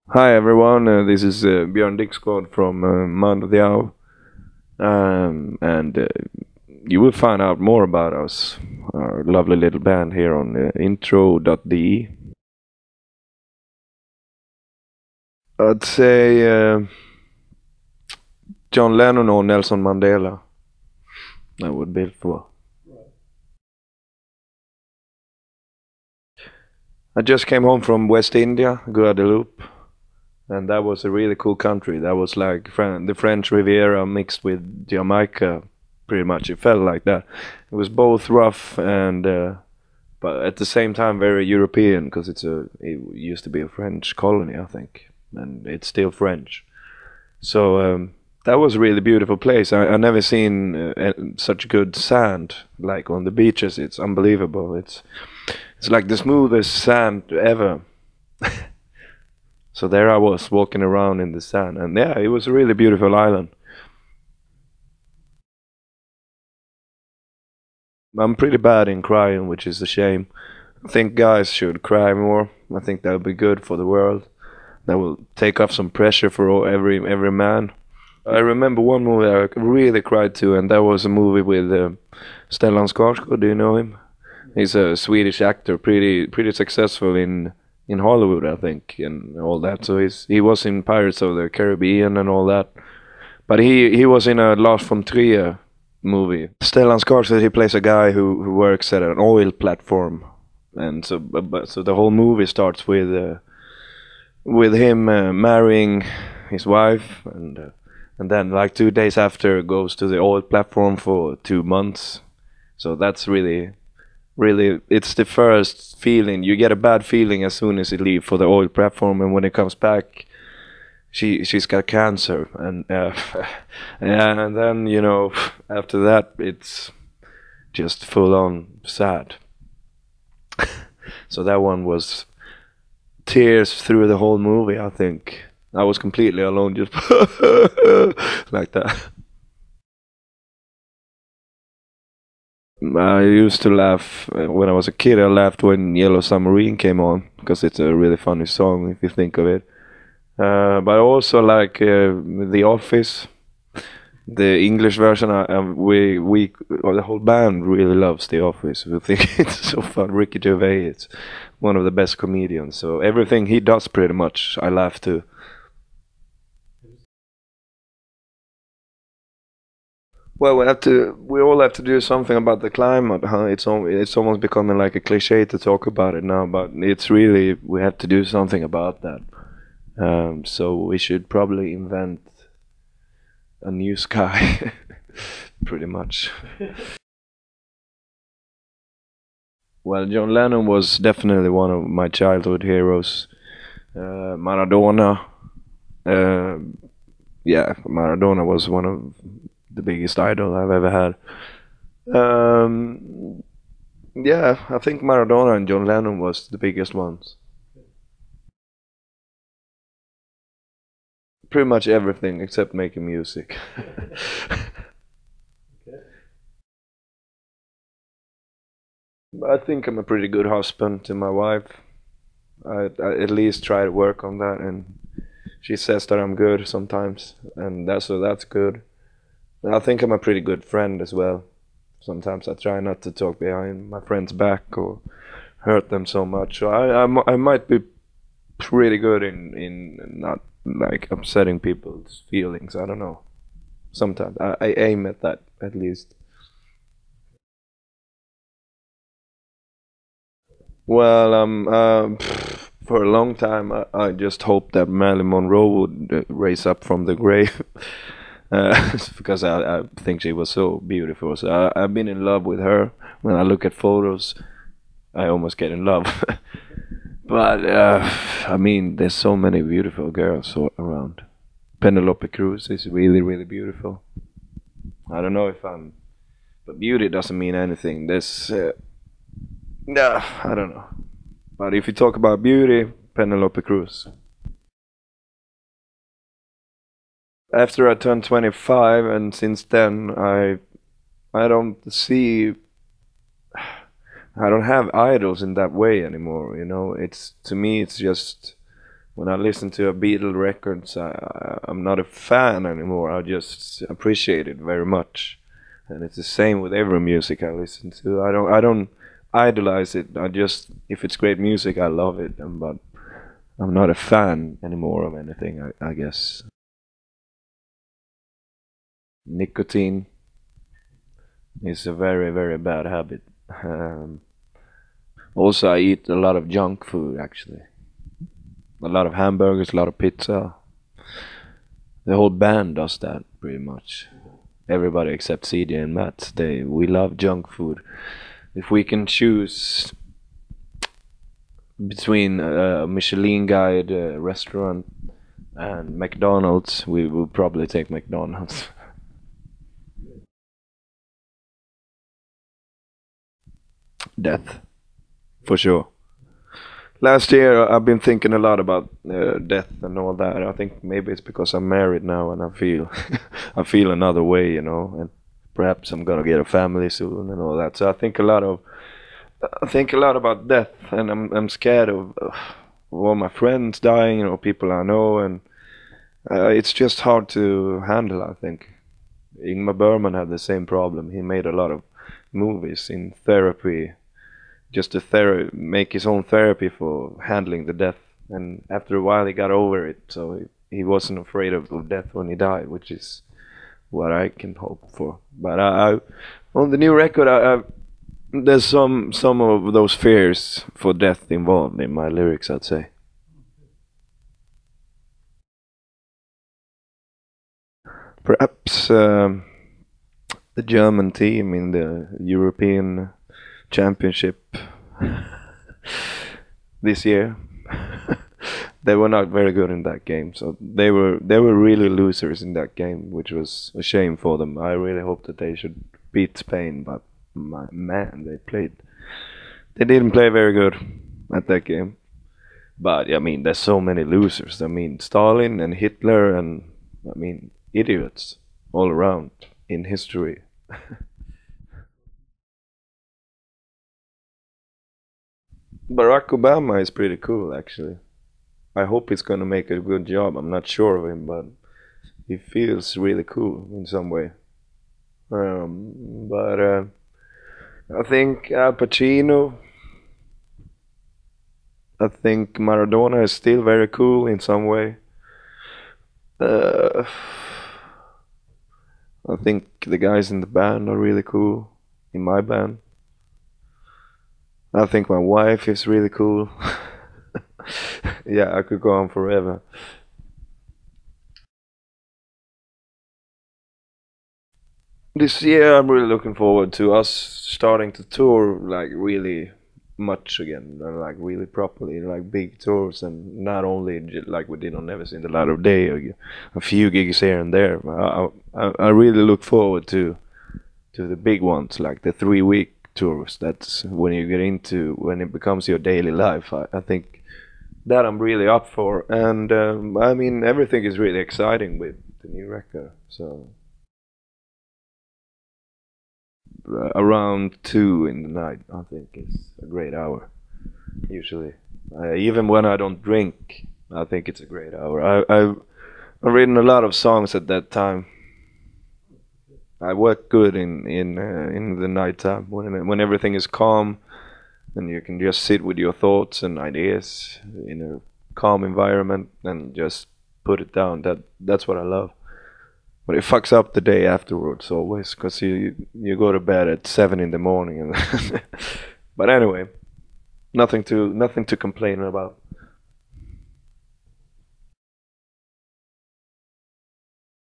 Hi everyone, this is Björn Dixgård from Mando Diao, and you will find out more about us, our lovely little band here on intro.de. I'd say John Lennon or Nelson Mandela. That would be for. I just came home from West India, Guadeloupe, and that was a really cool country. That was like the French Riviera mixed with Jamaica, pretty much. It felt like that. It was both rough and, but at the same time very European because it used to be a French colony, I think, and it's still French. So that was a really beautiful place. I never seen such good sand like on the beaches. It's unbelievable. It's like the smoothest sand ever. So there I was walking around in the sand, and yeah, it was a really beautiful island. I'm pretty bad in crying, which is a shame. I think guys should cry more. I think that would be good for the world. That will take off some pressure for every man. I remember one movie I really cried to, and that was a movie with Stellan Skarsgård. Do you know him? He's a Swedish actor, pretty successful in Hollywood, I think, and all that. So he was in Pirates of the Caribbean and all that. But he was in a Lars von Trier movie. Stellan Skarsgård, he plays a guy who works at an oil platform, and so the whole movie starts with him marrying his wife, and then like 2 days after goes to the oil platform for 2 months. So that's really it's the first feeling. You get a bad feeling as soon as you leave for the oil platform, and when it comes back, she's got cancer, and yeah, and then after that it's just full on sad. So that one was tears through the whole movie. I think I was completely alone, just like that. I used to laugh when I was a kid. I laughed when Yellow Submarine came on because it's a really funny song if you think of it. But also like The Office, the English version. The whole band really loves The Office. We think it's so fun. Ricky Gervais, it's one of the best comedians. So everything he does, pretty much, I laugh to. Well, we all have to do something about the climate, huh? It's almost becoming like a cliche to talk about it now, but it's really, we have to do something about that. So we should probably invent a new sky, pretty much. Well, John Lennon was definitely one of my childhood heroes. Maradona, uh, yeah, Maradona was one of the biggest idol I've ever had. Um, yeah, I think Maradona and John Lennon was the biggest ones. Pretty much everything except making music. I think I'm a pretty good husband to my wife. I at least try to work on that, and she says that I'm good sometimes, and that's good. I think I'm a pretty good friend as well. Sometimes I try not to talk behind my friend's back or hurt them so much. So I might be pretty good in not like upsetting people's feelings. I don't know. Sometimes I aim at that at least. Well, for a long time I just hoped that Marilyn Monroe would raise up from the grave. Because I think she was so beautiful. So I've been in love with her. When I look at photos, I almost get in love. But I mean, there's so many beautiful girls around. Penelope Cruz is really beautiful. I don't know if I'm, but beauty doesn't mean anything. There's, nah, I don't know. But if you talk about beauty, Penelope Cruz. After I turned 25, and since then, I don't see, I don't have idols in that way anymore. It's, to me, it's just when I listen to a Beatle records, I'm not a fan anymore. I just appreciate it very much, and it's the same with every music I listen to. I don't idolize it. I just, if it's great music, I love it. But I'm not a fan anymore of anything, I guess. Nicotine is a very, very bad habit. Also, I eat a lot of junk food, actually. A lot of hamburgers, a lot of pizza. The whole band does that, pretty much. Everybody except CD and Matt, we love junk food. If we can choose between a Michelin guide restaurant and McDonald's, we will probably take McDonald's. Death, for sure. Last year I've been thinking a lot about death and all that. I think maybe it's because I'm married now and I feel I feel another way, you know, and perhaps I'm gonna get a family soon and all that. So I think a lot about death, and I'm scared of all my friends dying, you know, people I know, and it's just hard to handle. I think Ingmar Bergman had the same problem. He made a lot of movies in therapy, just to make his own therapy for handling the death, and after a while he got over it, so he wasn't afraid of death when he died, which is what I can hope for. But I on the new record, there's some of those fears for death involved in my lyrics, I'd say. Perhaps the German team in the European Championship this year. They were not very good in that game, so they were really losers in that game, which was a shame for them. I really hope that they should beat Spain, but man, they didn't play very good at that game. But I mean, there's so many losers. I mean, Stalin and Hitler, and I mean, idiots all around in history. Barack Obama is pretty cool, actually. I hope he's gonna make a good job. I'm not sure of him, but he feels really cool in some way. But I think Al Pacino. I think Maradona is still very cool in some way. I think the guys in the band are really cool, in my band. I think my wife is really cool. Yeah, I could go on forever. This year I'm really looking forward to us starting to tour like really much again, like really properly, like big tours, and not only like we did on Never Seen the Light of Day, a few gigs here and there. I really look forward to the big ones, like the 3-week tours. That's when you get into, when it becomes your daily life. I think that I'm really up for, and I mean, everything is really exciting with the new record. So around 2 in the night, I think, is a great hour usually. Even when I don't drink, I think it's a great hour. I've written a lot of songs at that time. I work good in the nighttime when everything is calm, and you can just sit with your thoughts and ideas in a calm environment and just put it down. That's what I love. But it fucks up the day afterwards always, because you go to bed at 7 in the morning. And but anyway, nothing to complain about.